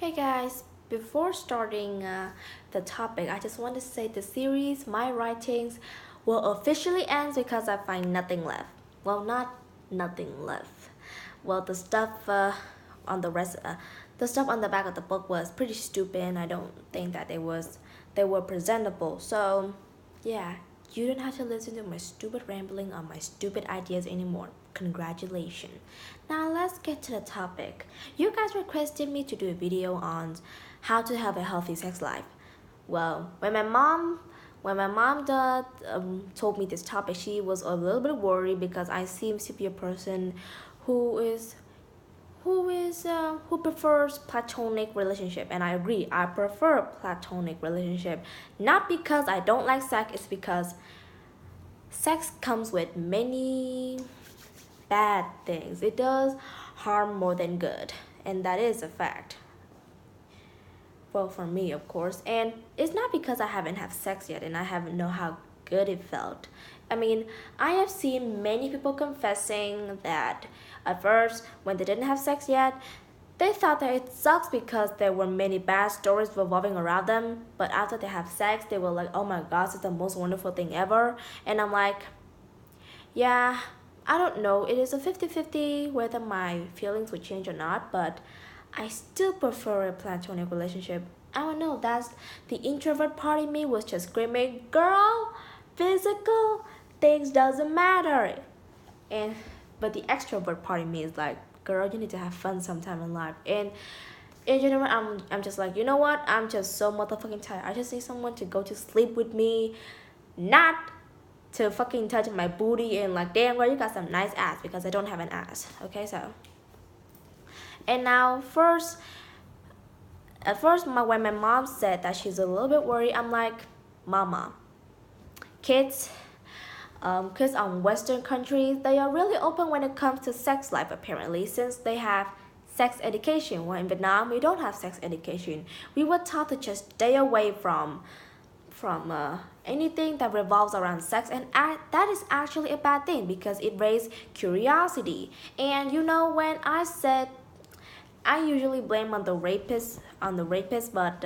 Hey guys, before starting the topic, I just want to say the series, my writings, will officially end because I find nothing left. Well, not nothing left. Well, on the stuff on the back of the book was pretty stupid, and I don't think that they were presentable. So, yeah, you don't have to listen to my stupid rambling on my stupid ideas anymore. Congratulations. Now let's get to the topic. You guys requested me to do a video on how to have a healthy sex life. Well, when my mom told me this topic, she was a little bit worried because I seem to be a person who is who prefers platonic relationship, and I agree, I prefer platonic relationship, not because I don't like sex. It's because sex comes with many bad things. It does harm more than good, and that is a fact. Well, for me, of course. And it's not because I haven't had sex yet and I haven't know how good it felt. I mean, I have seen many people confessing that at first, when they didn't have sex yet, they thought that it sucks because there were many bad stories revolving around them. But after they have sex, they were like, oh my gosh, it's the most wonderful thing ever. And I'm like, yeah, I don't know. It is a 50-50 whether my feelings would change or not, but I still prefer a platonic relationship. I don't know, that's the introvert part of me was just screaming, girl, physical things doesn't matter. And but the extrovert part of me is like, girl, you need to have fun sometime in life. And in general, I'm just like, you know what? I'm just so motherfucking tired. I just need someone to go to sleep with me, not to fucking touch my booty and like, damn girl, you got some nice ass, because I don't have an ass. Okay, so. And now at first when my mom said that she's a little bit worried, I'm like, mama, kids kids on Western countries, they are really open when it comes to sex life apparently, since they have sex education. While in Vietnam, we don't have sex education. We were taught to just stay away from anything that revolves around sex, and that is actually a bad thing because it raises curiosity. And you know, when I said, I usually blame on the rapist, but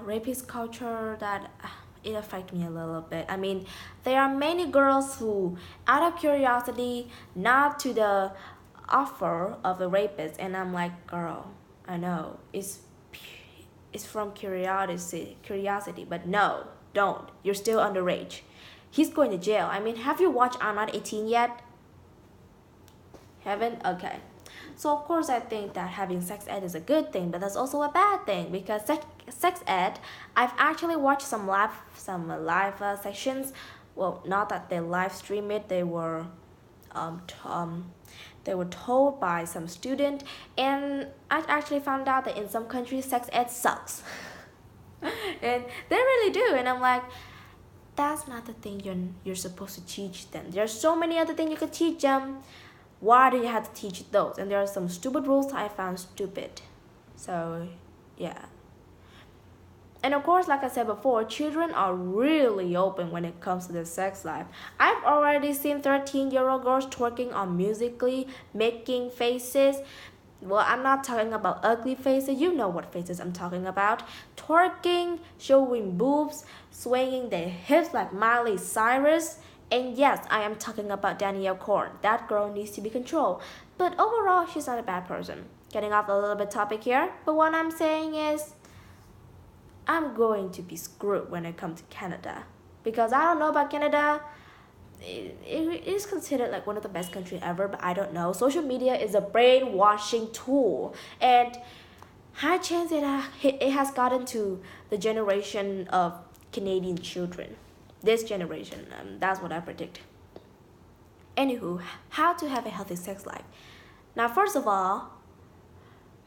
rapist culture, that it affected me a little bit. I mean, there are many girls who, out of curiosity, nod to the offer of the rapist, and I'm like, girl, I know it's from curiosity, but no, don't. You're still underage. He's going to jail. I mean, have you watched I'm Not 18 yet? Haven't? Okay. So of course I think that having sex ed is a good thing, but that's also a bad thing because sex ed, I've actually watched some live sessions. Well, not that they live stream it. Um, t- um, they were told by some student, and I actually found out that in some countries sex ed sucks, and they really do. And I'm like, that's not the thing you're supposed to teach them. There's so many other things you could teach them. Why do you have to teach those? And there are some stupid rules I found stupid. So, yeah. And of course, like I said before, children are really open when it comes to their sex life. I've already seen 13-year-old girls twerking on Musically, making faces. Well, I'm not talking about ugly faces. You know what faces I'm talking about. Twerking, showing boobs, swinging their hips like Miley Cyrus. And yes, I am talking about Danielle Korn. That girl needs to be controlled. But overall, she's not a bad person. Getting off a little bit topic here, but what I'm saying is, I'm going to be screwed when it comes to Canada. Because I don't know about Canada. It is considered like one of the best countries ever, but I don't know. Social media is a brainwashing tool. And high chance it has gotten to the generation of Canadian children. This generation, that's what I predict. Anywho, how to have a healthy sex life. Now, first of all,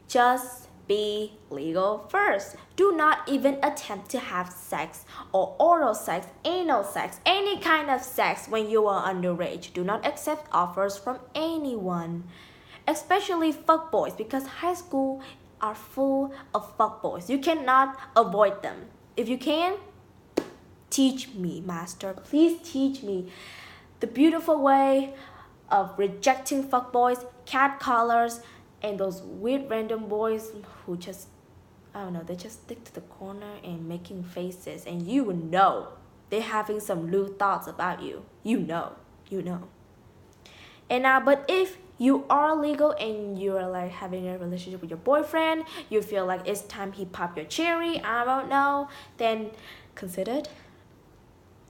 just be legal first. Do not even attempt to have sex or oral sex, anal sex, any kind of sex when you are underage. Do not accept offers from anyone, especially fuckboys, because high school are full of fuckboys. You cannot avoid them. If you can, teach me, master. Please teach me the beautiful way of rejecting fuckboys, catcallers, And those weird random boys who just, I don't know, they just stick to the corner and making faces, and you know they're having some lewd thoughts about you. You know. And now, but if you are legal and you're like having a relationship with your boyfriend, you feel like it's time he pop your cherry, I don't know, then consider it.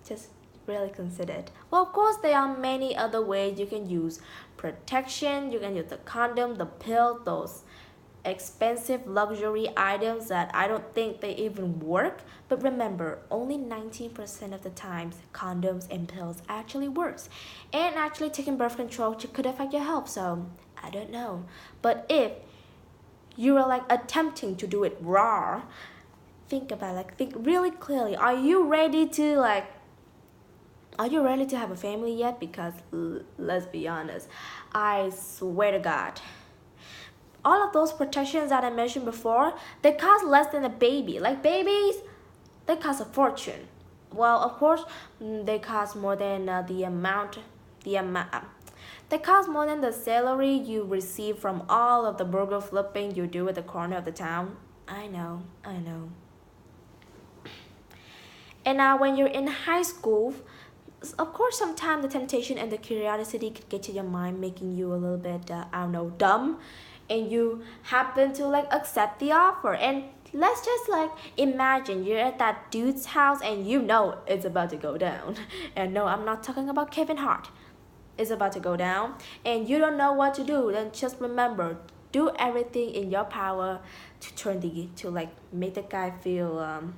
Just really consider it. Well, of course, there are many other ways you can use protection. You can use the condom, the pill, those expensive luxury items that I don't think they even work. But remember, only 19% of the times condoms and pills actually works. And actually taking birth control could affect your health, so I don't know. But if you are like attempting to do it raw, think about it, like think really clearly. Are you ready to have a family yet? Because let's be honest, I swear to God, all of those protections that I mentioned before, they cost less than a baby. Like babies, they cost a fortune. Well, of course, they cost more than they cost more than the salary you receive from all of the burger flipping you do at the corner of the town. I know. And now when you're in high school, of course, sometimes the temptation and the curiosity could get to your mind, making you a little bit, dumb. And you happen to like accept the offer. And let's just like imagine you're at that dude's house and you know it's about to go down. And no, I'm not talking about Kevin Hart. It's about to go down and you don't know what to do. Then just remember, do everything in your power to make the guy feel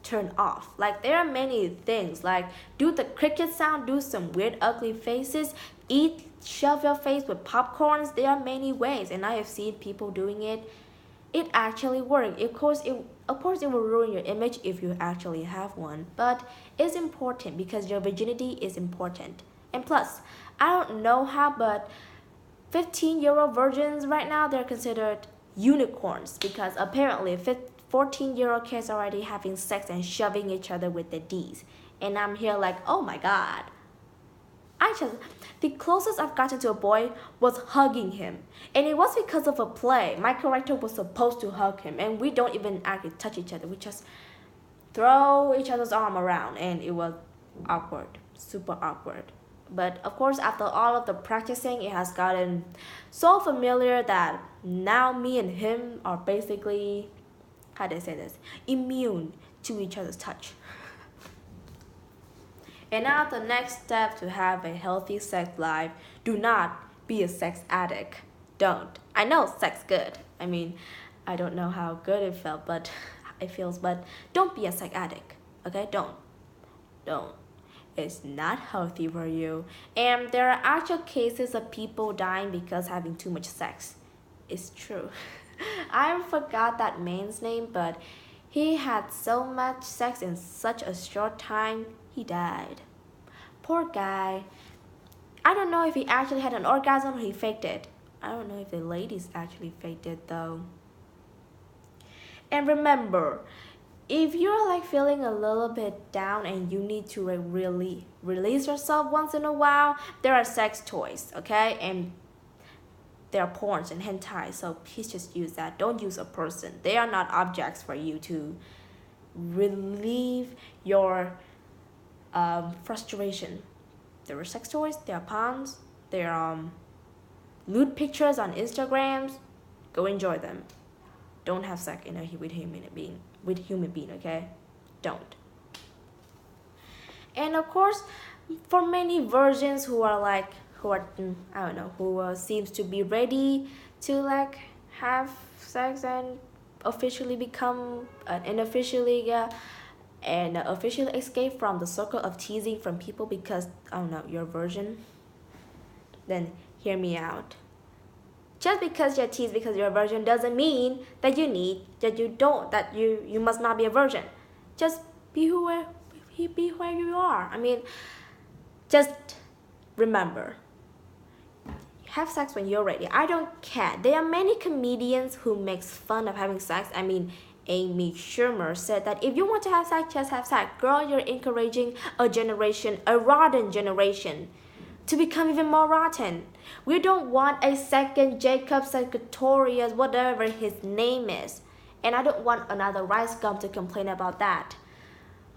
turn off. Like there are many things, like do the cricket sound, do some weird ugly faces, shove your face with popcorns. There are many ways, and I have seen people doing it. It actually works. Of course it will ruin your image if you actually have one, but it's important because your virginity is important. And plus, I don't know how, but 15-year-old virgins right now, they're considered unicorns because apparently 14-year-old kids are already having sex and shoving each other with the D's. And I'm here like, oh my God. The closest I've gotten to a boy was hugging him. And it was because of a play. My character was supposed to hug him. And we don't even actually touch each other. We just throw each other's arm around. And it was awkward. Super awkward. But of course, after all of the practicing, it has gotten so familiar that now me and him are basically, how do I say this, immune to each other's touch. And now the next step to have a healthy sex life, do not be a sex addict. Don't. I know sex good. I mean, I don't know how good it feels, but don't be a sex addict. Okay? Don't. It's not healthy for you. And there are actual cases of people dying because having too much sex. It's true. I forgot that man's name, but he had so much sex in such a short time, he died. Poor guy. I don't know if he actually had an orgasm or he faked it. I don't know if the ladies actually faked it though. And remember, if you're like feeling a little bit down and you need to really release yourself once in a while, there are sex toys, okay? And there are porns and hentai, so please just use that. Don't use a person. They are not objects for you to relieve your frustration. There are sex toys, there are porns, there are lewd pictures on Instagrams. Go enjoy them. Don't have sex with human being, okay? Don't. And of course, for many virgins who seems to be ready to like have sex and officially become officially escape from the circle of teasing from people because you're a virgin, then hear me out. Just because you're teased because you're a virgin doesn't mean that you must not be a virgin. Just be where you are. I mean, just remember, have sex when you're ready. I don't care. There are many comedians who makes fun of having sex. I mean, Amy Schumer said that if you want to have sex, just have sex. Girl, you're encouraging a rotten generation to become even more rotten. We don't want a second Jacob Sartorius, whatever his name is. And I don't want another rice gum to complain about that.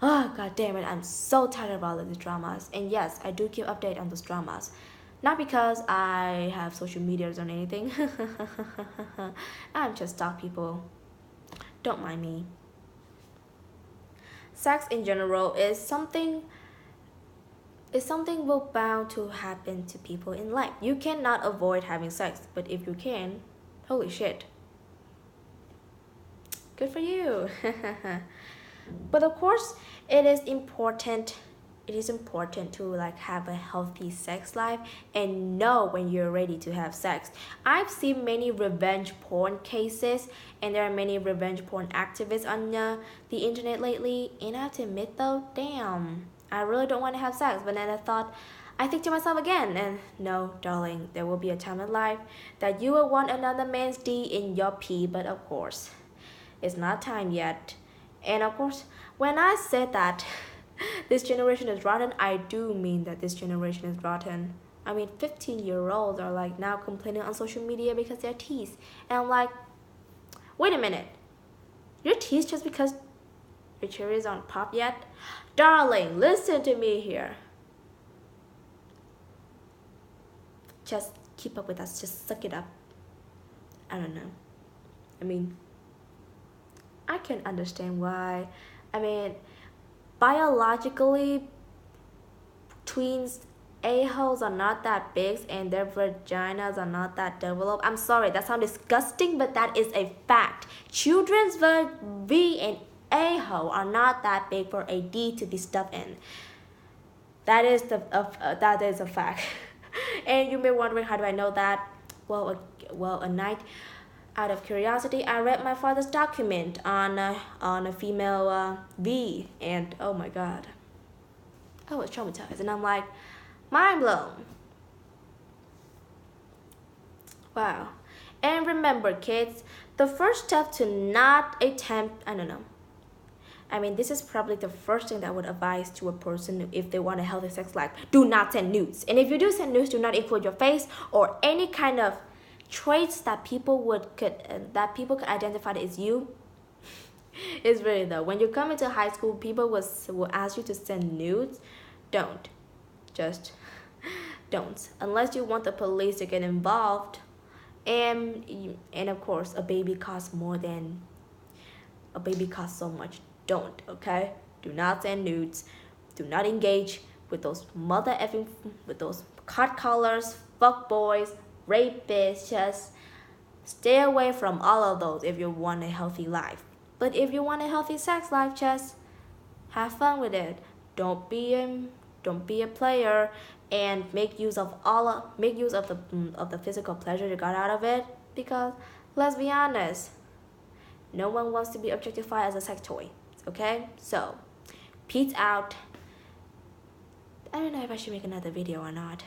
Oh, god damn it, I'm so tired of all of these dramas. And yes, I do keep update on those dramas. Not because I have social medias or anything. I'm just talk people. Don't mind me. Sex in general is something will bound to happen to people in life. You cannot avoid having sex, but if you can, holy shit. Good for you. But of course, it is important to like have a healthy sex life and know when you're ready to have sex. I've seen many revenge porn cases, and there are many revenge porn activists on the internet lately, and I have to admit though, damn, I really don't want to have sex. But then I think to myself again, and no, darling, there will be a time in life that you will want another man's D in your pee, but of course, it's not time yet. And of course, when I said that this generation is rotten, I do mean that this generation is rotten. I mean, 15-year-olds are like now complaining on social media because they're teased. And I'm like, wait a minute. You're teased just because your cherries aren't popped yet? Darling, listen to me here. Just keep up with us. Just suck it up. I don't know. I mean, I can understand why. I mean, biologically, tweens a-holes are not that big and their vaginas are not that developed. I'm sorry, that sounds disgusting, but that is a fact. Children's V and a-hole are not that big for a D to be stuffed in. That is a fact. And you may be wondering, how do I know that? Well, a night, out of curiosity, I read my father's document on a female V, and oh my god, I was traumatized, and I'm like, mind blown. Wow. And remember, kids, the first step to not attempt, I don't know. I mean, this is probably the first thing that I would advise to a person if they want a healthy sex life. Do not send nudes. And if you do send nudes, do not include your face or any kind of traits that people could identify as you. It's really though. When you come into high school, people will ask you to send nudes. Don't. Just don't. Unless you want the police to get involved. And of course, a baby costs so much. Don't, okay? Do not send nudes. Do not engage with those with those cut collars, fuck boys, rapists. Just stay away from all of those if you want a healthy life. But if you want a healthy sex life, just have fun with it. Don't be a player, and make use of the physical pleasure you got out of it. Because let's be honest, no one wants to be objectified as a sex toy. Okay, so peace out. I don't know if I should make another video or not.